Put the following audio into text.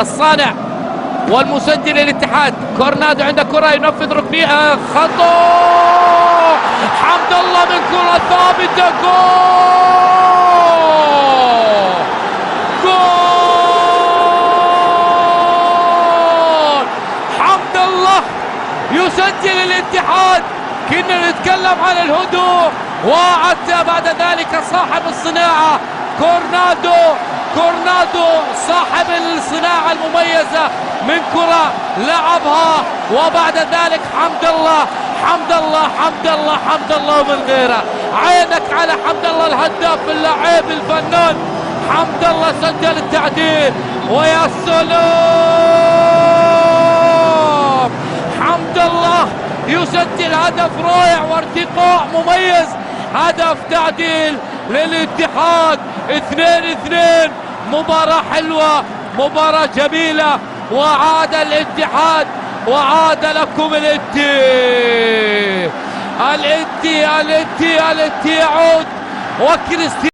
الصانع والمسجل الاتحاد. كورنادو عنده كرة ينفذ ركنية خطأ، حمد الله من كرة ثابتة، جول جول حمد الله يسجل الاتحاد. كنا نتكلم عن الهدوء وعدت بعد ذلك صاحب الصناعة كورنادو صاحب الصناعة المميزة من كرة لعبها، وبعد ذلك حمد الله ومن غيره. عينك على حمد الله الهداف اللاعب الفنان. حمد الله سجل التعديل، ويا سلام، حمد الله يسجل هدف رائع وارتقاء مميز، هدف تعديل للاتحاد. 2-2، مباراة حلوة، مباراة جميلة، وعاد الاتحاد، وعاد لكم الاتي يعود. وكريستيانو